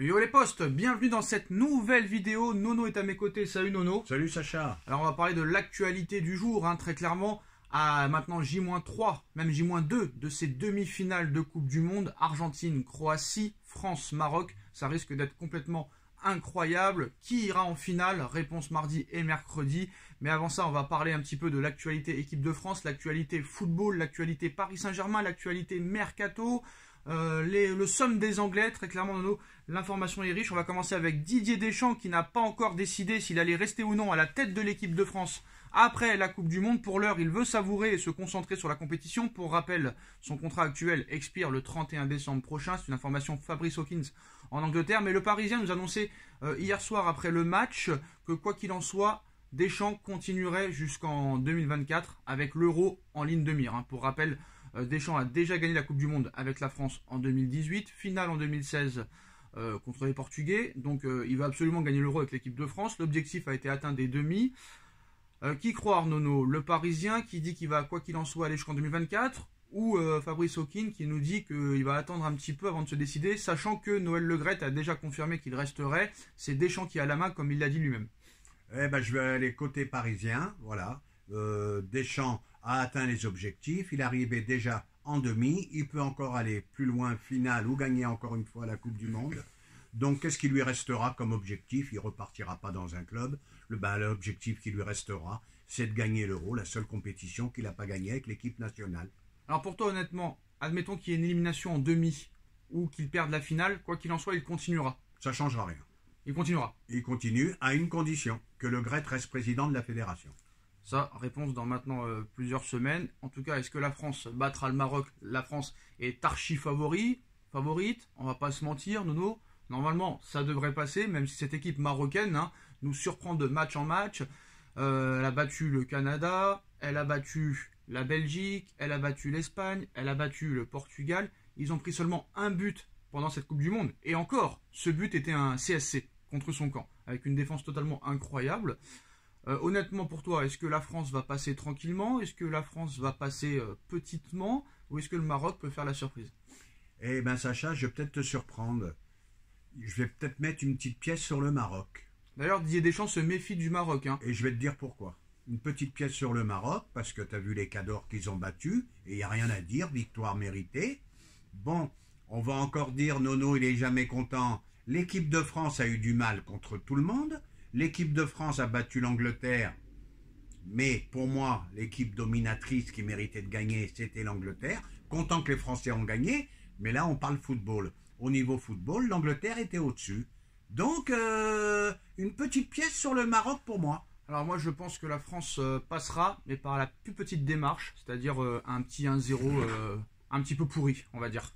Yo les potes, bienvenue dans cette nouvelle vidéo. Nono est à mes côtés, salut Nono. Salut Sacha. Alors on va parler de l'actualité du jour, très clairement, à maintenant J-3, même J-2 de ces demi-finales de Coupe du Monde, Argentine, Croatie, France, Maroc. Ça risque d'être complètement incroyable. Qui ira en finale? Réponse mardi et mercredi. Mais avant ça, on va parler un petit peu de l'actualité équipe de France, l'actualité football, l'actualité Paris Saint-Germain, l'actualité Mercato. Le somme des Anglais, très clairement Nono, l'information est riche. On va commencer avec Didier Deschamps qui n'a pas encore décidé s'il allait rester ou non à la tête de l'équipe de France après la Coupe du Monde. Pour l'heure, il veut savourer et se concentrer sur la compétition. Pour rappel, son contrat actuel expire le 31 décembre prochain. C'est une information Fabrice Hawkins en Angleterre. Mais le Parisien nous annonçait hier soir après le match que quoi qu'il en soit, Deschamps continuerait jusqu'en 2024 avec l'Euro en ligne de mire. Pour rappel, Deschamps a déjà gagné la Coupe du Monde avec la France en 2018, finale en 2016 contre les Portugais. Donc il va absolument gagner l'Euro avec l'équipe de France. L'objectif a été atteint des demi. Qui croire, Nono? Le Parisien qui dit qu'il va, quoi qu'il en soit, aller jusqu'en 2024, ou Fabrice Hawkins qui nous dit qu'il va attendre un petit peu avant de se décider, sachant que Noël Le Graët a déjà confirmé qu'il resterait. C'est Deschamps qui a la main, comme il l'a dit lui-même. Je vais aller côté parisien, voilà. Deschamps a atteint les objectifs, il est arrivé déjà en demi, il peut encore aller plus loin, finale, ou gagner encore une fois la Coupe du Monde. Donc qu'est-ce qui lui restera comme objectif? Il ne repartira pas dans un club. L'objectif qui lui restera, c'est de gagner l'Euro, la seule compétition qu'il n'a pas gagnée avec l'équipe nationale. Alors pour toi, honnêtement, admettons qu'il y ait une élimination en demi, ou qu'il perde la finale, quoi qu'il en soit, il continuera. Ça ne changera rien. Il continuera. Il continue à une condition, que Le Graët reste président de la fédération. Ça, réponse dans maintenant plusieurs semaines. En tout cas, est-ce que la France battra le Maroc? La France est archi favorite, on va pas se mentir, Nono. Normalement, ça devrait passer, même si cette équipe marocaine nous surprend de match en match. Elle a battu le Canada, elle a battu la Belgique, elle a battu l'Espagne, elle a battu le Portugal. Ils ont pris seulement un but pendant cette Coupe du Monde. Et encore, ce but était un CSC contre son camp, avec une défense totalement incroyable. Honnêtement pour toi, est-ce que la France va passer tranquillement? Est-ce que la France va passer petitement? Ou est-ce que le Maroc peut faire la surprise? Eh bien Sacha, je vais peut-être te surprendre. Je vais peut-être mettre une petite pièce sur le Maroc. D'ailleurs, Didier Deschamps se méfie du Maroc. Et je vais te dire pourquoi. Une petite pièce sur le Maroc, parce que tu as vu les cadors qu'ils ont battus, et il n'y a rien à dire, victoire méritée. Bon, on va encore dire, Nono, il est jamais content. L'équipe de France a eu du mal contre tout le monde. L'équipe de France a battu l'Angleterre. Mais pour moi, l'équipe dominatrice qui méritait de gagner, c'était l'Angleterre. Content que les Français ont gagné, mais là, on parle football. Au niveau football, l'Angleterre était au-dessus. Donc, une petite pièce sur le Maroc pour moi. Alors moi, je pense que la France passera, mais par la plus petite démarche, c'est-à-dire un petit 1-0 un petit peu pourri, on va dire.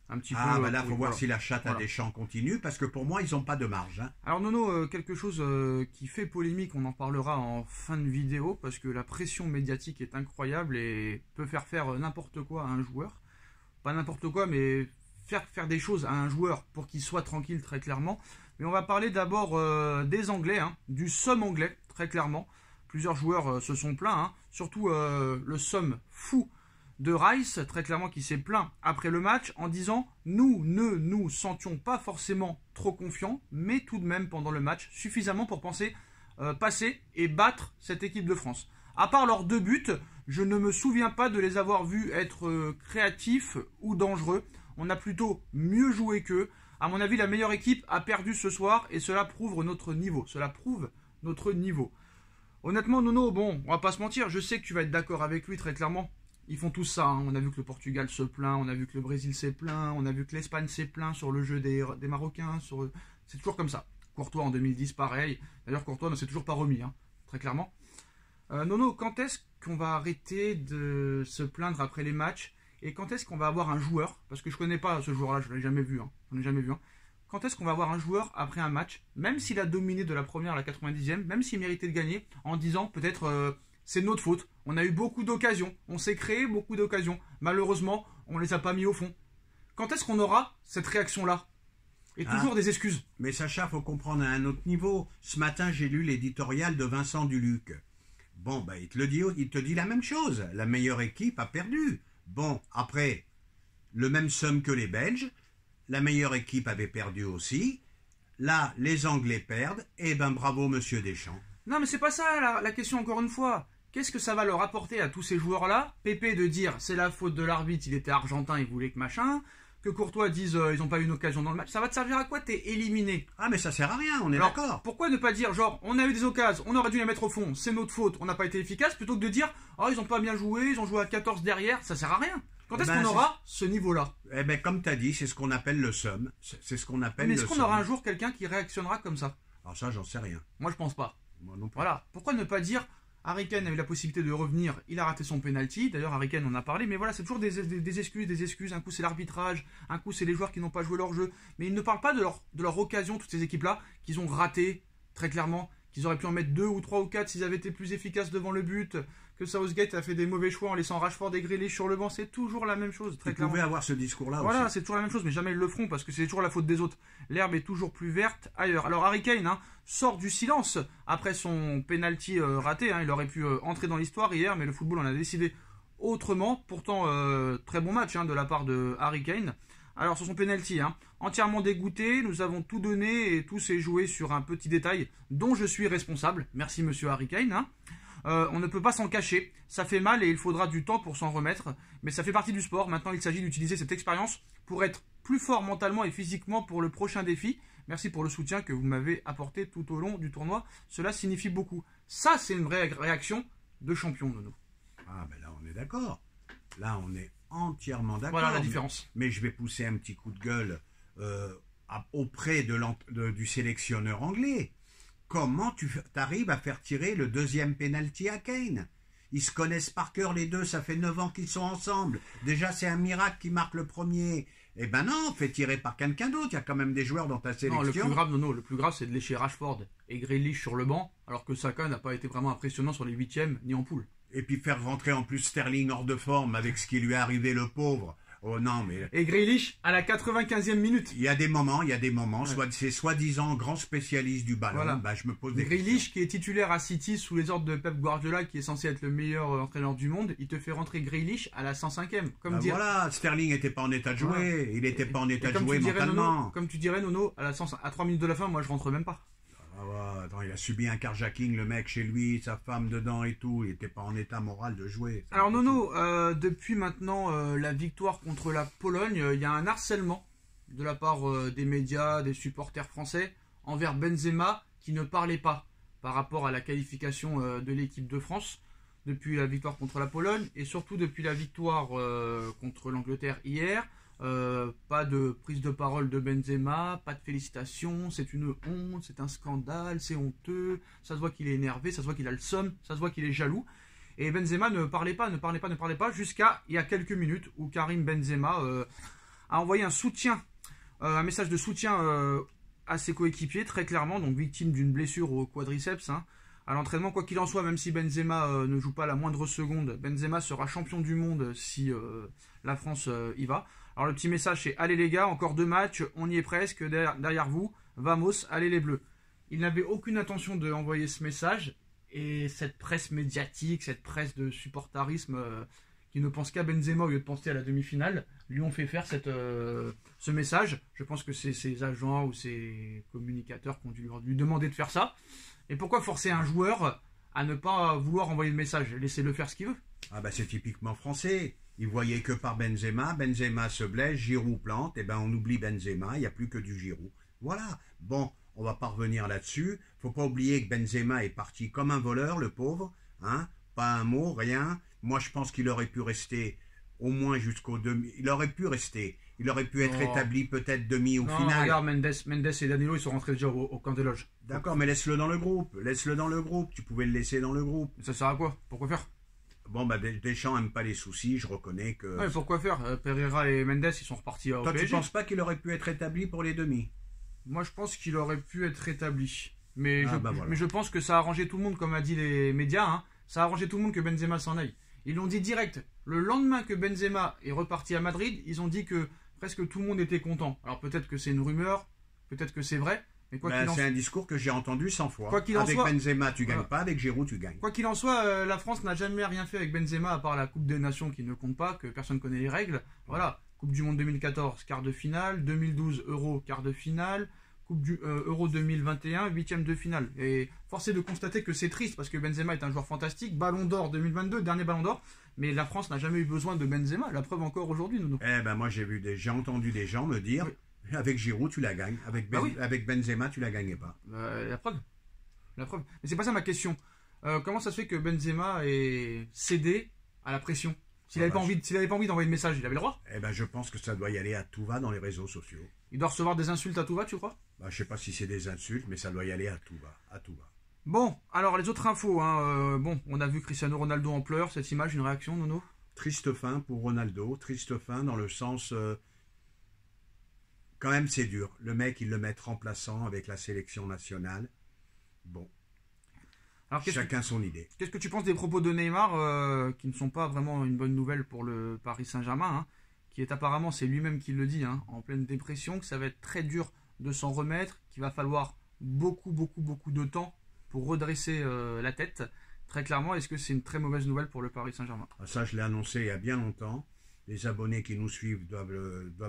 Un petit peu, là, il faut voir si la chatte à Deschamps continue, parce que pour moi, ils n'ont pas de marge. Alors Nono, quelque chose qui fait polémique, on en parlera en fin de vidéo, parce que la pression médiatique est incroyable et peut faire n'importe quoi à un joueur. Pas n'importe quoi, mais faire des choses à un joueur pour qu'il soit tranquille, très clairement. Mais on va parler d'abord des Anglais, du somme anglais, très clairement. Plusieurs joueurs se sont plaints, surtout le somme fou de Rice, très clairement, qui s'est plaint après le match en disant « Nous ne nous sentions pas forcément trop confiants, mais tout de même pendant le match, suffisamment pour penser passer et battre cette équipe de France. À part leurs 2 buts, je ne me souviens pas de les avoir vus être créatifs ou dangereux. On a plutôt mieux joué qu'eux. À mon avis, la meilleure équipe a perdu ce soir et cela prouve notre niveau. Honnêtement, Nono, bon, on va pas se mentir, je sais que tu vas être d'accord avec lui très clairement. Ils font tout ça, On a vu que le Portugal se plaint, on a vu que le Brésil s'est plaint, on a vu que l'Espagne s'est plaint sur le jeu des Marocains. C'est toujours comme ça. Courtois en 2010, pareil. D'ailleurs, Courtois ne s'est toujours pas remis, très clairement. Nono, quand est-ce qu'on va arrêter de se plaindre après les matchs? Et quand est-ce qu'on va avoir un joueur, parce que je connais pas ce joueur-là, je ne l'ai jamais vu, Quand est-ce qu'on va avoir un joueur après un match, même s'il a dominé de la première à la 90e, même s'il méritait de gagner, en disant peut-être c'est de notre faute, on a eu beaucoup d'occasions, on s'est créé beaucoup d'occasions, malheureusement on les a pas mis au fond. Quand est-ce qu'on aura cette réaction-là? Et toujours des excuses. Mais Sacha, faut comprendre à un autre niveau. Ce matin, j'ai lu l'éditorial de Vincent Duluc. Bon, il te dit la même chose. La meilleure équipe a perdu. Bon, après, le même somme que les Belges. la meilleure équipe avait perdu aussi. Là, les Anglais perdent. Et ben bravo, monsieur Deschamps. Non, mais c'est pas ça la question, encore une fois. Qu'est-ce que ça va leur apporter à tous ces joueurs-là? Pépé de dire c'est la faute de l'arbitre, il était argentin, il voulait que machin. Que Courtois dise ils n'ont pas eu une occasion dans le match. Ça va te servir à quoi? T'es éliminé. Ah, mais ça sert à rien, on est Alors, d'accord. pourquoi ne pas dire genre on a eu des occasions, on aurait dû les mettre au fond, c'est notre faute, on n'a pas été efficace, plutôt que de dire oh ils ont pas bien joué, ils ont joué à 14 derrière, ça sert à rien. Quand est-ce qu'on aura ce niveau-là? Eh ben comme tu as dit, c'est ce qu'on appelle le seum. C'est ce qu'on appelle Mais le est-ce qu'on seum. aura un jour quelqu'un qui réactionnera comme ça? Alors ça, j'en sais rien. Moi je pense pas. Moi non plus. Voilà. Pourquoi ne pas dire Harry Kane a eu la possibilité de revenir, il a raté son penalty. D'ailleurs Harry Kane en a parlé, mais voilà, c'est toujours des excuses. Un coup c'est l'arbitrage, un coup c'est les joueurs qui n'ont pas joué leur jeu. Mais ils ne parlent pas de leur occasion, toutes ces équipes-là, qu'ils ont raté très clairement, qu'ils auraient pu en mettre 2 ou 3 ou 4 s'ils avaient été plus efficaces devant le but, que Southgate a fait des mauvais choix en laissant Rashford et Grealish sur le banc. C'est toujours la même chose, très clairement. Vous pouvez avoir ce discours-là Voilà, aussi. c'est toujours la même chose, mais jamais ils le feront parce que c'est toujours la faute des autres. L'herbe est toujours plus verte ailleurs. Alors Harry Kane sort du silence après son penalty raté. Il aurait pu entrer dans l'histoire hier, mais le football en a décidé autrement. Pourtant, très bon match de la part de Harry Kane. Alors sur son penalty, entièrement dégoûté, nous avons tout donné et tout s'est joué sur un petit détail dont je suis responsable. Merci monsieur Harry Kane. On ne peut pas s'en cacher, ça fait mal et il faudra du temps pour s'en remettre, mais ça fait partie du sport. Maintenant il s'agit d'utiliser cette expérience pour être plus fort mentalement et physiquement pour le prochain défi. Merci pour le soutien que vous m'avez apporté tout au long du tournoi, cela signifie beaucoup. Ça c'est une vraie réaction de champion, Nono. Ah ben là on est d'accord, là on est entièrement d'accord. Voilà la différence. Mais je vais pousser un petit coup de gueule auprès du sélectionneur anglais. Comment tu arrives à faire tirer le deuxième penalty à Kane? Ils se connaissent par cœur les deux, ça fait 9 ans qu'ils sont ensemble. Déjà c'est un miracle qui marque le premier. Eh ben non, fais tirer par quelqu'un d'autre, il y a quand même des joueurs dans ta sélection. Non, le plus grave, Nono, le plus grave c'est de lécher Rashford et Grealish sur le banc, alors que Saka n'a pas été vraiment impressionnant sur les huitièmes ni en poule. Et puis faire rentrer en plus Sterling hors de forme avec ce qui lui est arrivé le pauvre. Oh non, mais... Et Grealish à la 95e minute. Il y a des moments, ouais. C'est soi-disant grand spécialiste du ballon, voilà. Je me pose des Grealish questions. qui est titulaire à City sous les ordres de Pep Guardiola, qui est censé être le meilleur entraîneur du monde, il te fait rentrer Grealish à la 105e. Comme dire... Voilà, Sterling n'était pas en état de jouer, voilà. Il n'était pas en état de jouer mentalement. Nono, comme tu dirais Nono, à 3 minutes de la fin, moi je rentre même pas. Ah ouais, attends, il a subi un carjacking, le mec chez lui, sa femme dedans et tout, il n'était pas en état moral de jouer. Alors Nono, depuis maintenant la victoire contre la Pologne, il y a un harcèlement de la part des médias, des supporters français envers Benzema qui ne parlait pas par rapport à la qualification de l'équipe de France depuis la victoire contre la Pologne et surtout depuis la victoire contre l'Angleterre hier. Pas de prise de parole de Benzema, pas de félicitations, c'est une honte, c'est un scandale, c'est honteux, ça se voit qu'il est énervé, ça se voit qu'il a le seum, ça se voit qu'il est jaloux. Et Benzema ne parlait pas jusqu'à il y a quelques minutes où Karim Benzema a envoyé un message de soutien à ses coéquipiers, très clairement, donc victime d'une blessure au quadriceps. À l'entraînement, quoi qu'il en soit, même si Benzema ne joue pas la moindre seconde, Benzema sera champion du monde si la France y va. Alors le petit message c'est « Allez les gars, encore 2 matchs, on y est presque, derrière vous, vamos, allez les bleus ». Il n'avait aucune intention d'envoyer ce message, et cette presse médiatique, cette presse de supportarisme qui ne pense qu'à Benzema au lieu de penser à la demi-finale, lui ont fait faire ce message. Je pense que c'est ses agents ou ses communicateurs qui ont dû lui demander de faire ça. Et pourquoi forcer un joueur à ne pas vouloir envoyer le message? Laissez-le faire ce qu'il veut. Ah bah c'est typiquement français. Il voyait que par Benzema, Benzema se blesse, Giroud plante, et ben on oublie Benzema, il n'y a plus que du Giroud. Voilà. Bon, on va pas revenir là-dessus. Faut pas oublier que Benzema est parti comme un voleur, le pauvre. Pas un mot, rien. Moi je pense qu'il aurait pu rester au moins jusqu'au demi. Il aurait pu rester. Il aurait pu être établi peut-être demi au final. Regarde, Mendes et Danilo, ils sont rentrés déjà au camp des loges. D'accord, mais laisse-le dans le groupe. Laisse-le dans le groupe. Tu pouvais le laisser dans le groupe. Ça sert à quoi? Pourquoi faire? Bon, bah Deschamps n'aime pas les soucis, je reconnais que... Ouais, pourquoi faire? Pereira et Mendes, ils sont repartis au PSG. Toi, tu penses pas qu'il aurait pu être établi pour les demi? Moi, je pense qu'il aurait pu être établi. Mais, voilà. mais je pense que ça a arrangé tout le monde, comme a dit les médias. Ça a arrangé tout le monde que Benzema s'en aille. Ils l'ont dit direct. Le lendemain que Benzema est reparti à Madrid, ils ont dit que presque tout le monde était content. Alors peut-être que c'est une rumeur, peut-être que c'est vrai. Mais c'est un discours que j'ai entendu 100 fois. Avec Benzema, tu gagnes pas. Avec Giroud, tu gagnes. Quoi qu'il en soit, la France n'a jamais rien fait avec Benzema à part la Coupe des Nations qui ne compte pas, que personne ne connaît les règles. Voilà. Coupe du Monde 2014, quart de finale. 2012, Euro, quart de finale. Coupe du Euro 2021, huitième de finale. Et force est de constater que c'est triste parce que Benzema est un joueur fantastique. Ballon d'or 2022, dernier ballon d'or. Mais la France n'a jamais eu besoin de Benzema. La preuve encore aujourd'hui, Nono. Eh ben moi j'ai entendu des gens me dire, oui, avec Giroud tu la gagnes, avec Benzema tu la gagnais pas. La preuve. La preuve. Mais c'est pas ça ma question. Comment ça se fait que Benzema ait cédé à la pression? S'il n'avait pas envie d'envoyer de message, il avait le droit. Eh ben je pense que ça doit y aller à tout va dans les réseaux sociaux. Il doit recevoir des insultes à tout va, tu crois? Je sais pas si c'est des insultes, mais ça doit y aller à tout va, à tout va. Bon, alors les autres infos, hein, bon, on a vu Cristiano Ronaldo en pleurs, cette image, une réaction, Nono? Triste fin pour Ronaldo, triste fin dans le sens... quand même c'est dur, le mec ils le mettent remplaçant avec la sélection nationale. Bon, alors, chacun son idée. Qu'est-ce que tu penses des propos de Neymar, qui ne sont pas vraiment une bonne nouvelle pour le Paris Saint-Germain, hein, qui est apparemment, c'est lui-même qui le dit, hein, en pleine dépression, que ça va être très dur de s'en remettre, qu'il va falloir beaucoup de temps pour redresser la tête. Très clairement, est-ce que c'est une très mauvaise nouvelle pour le Paris Saint-Germain? Ça, je l'ai annoncé il y a bien longtemps. Les abonnés qui nous suivent doivent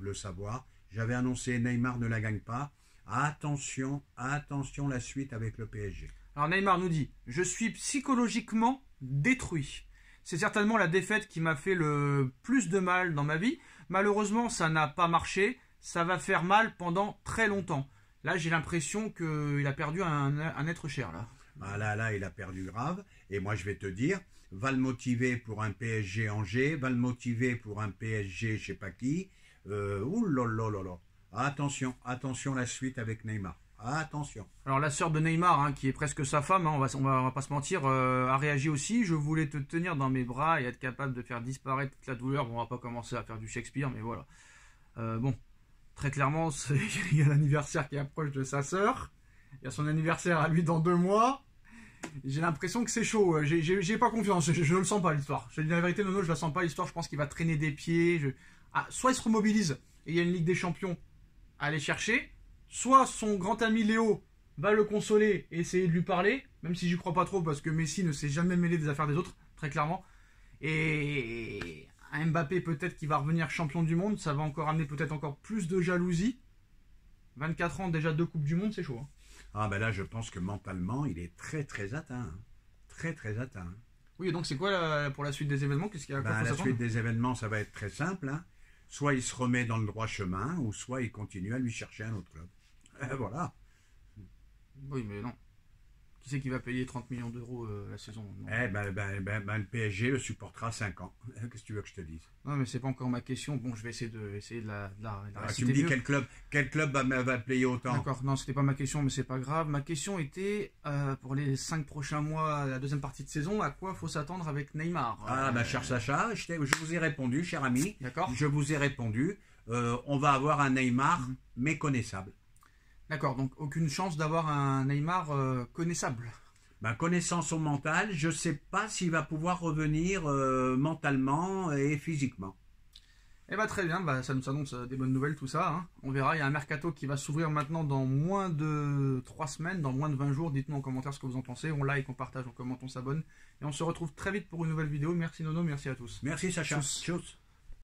le savoir. J'avais annoncé Neymar ne la gagne pas. Attention, attention la suite avec le PSG. Alors Neymar nous dit « Je suis psychologiquement détruit. C'est certainement la défaite qui m'a fait le plus de mal dans ma vie. Malheureusement, ça n'a pas marché. Ça va faire mal pendant très longtemps. » Là, j'ai l'impression qu'il a perdu un être cher. Là, il a perdu grave. Et moi, je vais te dire, va le motiver pour un PSG Angers, va le motiver pour un PSG je sais pas qui. Ouh. Attention la suite avec Neymar. Attention. Alors la sœur de Neymar, hein, qui est presque sa femme, hein, on va pas se mentir, a réagi aussi. Je voulais te tenir dans mes bras et être capable de faire disparaître toute la douleur. Bon, on va pas commencer à faire du Shakespeare, mais voilà. Bon, très clairement, il y a l'anniversaire qui approche de sa sœur. Il y a son anniversaire à lui dans 2 mois. J'ai l'impression que c'est chaud. J'ai pas confiance. Je ne le sens pas l'histoire. Je dis la vérité, Nono, je la sens pas l'histoire. Je pense qu'il va traîner des pieds. Soit il se remobilise et il y a une Ligue des Champions à aller chercher. Soit son grand ami Léo va le consoler et essayer de lui parler, même si j'y crois pas trop parce que Messi ne s'est jamais mêlé des affaires des autres, très clairement. Et un Mbappé peut-être qui va revenir champion du monde, ça va encore amener peut-être encore plus de jalousie. 24 ans, déjà 2 Coupes du Monde, c'est chaud. Hein. Là, je pense que mentalement, il est très atteint. Hein. Très atteint. Oui, et donc c'est quoi pour la suite des événements? Qu'est-ce qu'il y a à la suite des événements, ça va être très simple. Hein. Soit il se remet dans le droit chemin, ou soit il continue à lui chercher un autre club. Voilà. Oui, mais non. Qui c'est qui va payer 30 millions d'euros la saison? Le PSG le supportera 5 ans. Qu'est-ce que tu veux que je te dise? Non, mais c'est pas encore ma question. Bon, je vais essayer de la tu me dis quel club va payer autant? D'accord, non, c'était pas ma question, mais c'est pas grave. Ma question était, pour les 5 prochains mois, la deuxième partie de saison, à quoi faut s'attendre avec Neymar? Cher Sacha, je vous ai répondu, cher ami. D'accord. Je vous ai répondu. On va avoir un Neymar méconnaissable. D'accord, donc aucune chance d'avoir un Neymar connaissable. Connaissant son mental, je ne sais pas s'il va pouvoir revenir mentalement et physiquement. Très bien, ça nous annonce des bonnes nouvelles tout ça. Hein. On verra, il y a un mercato qui va s'ouvrir maintenant dans moins de 3 semaines, dans moins de 20 jours. Dites-nous en commentaire ce que vous en pensez. On like, on partage, on commente, on s'abonne. Et on se retrouve très vite pour une nouvelle vidéo. Merci Nono, merci à tous. Merci Sacha. Tchuss.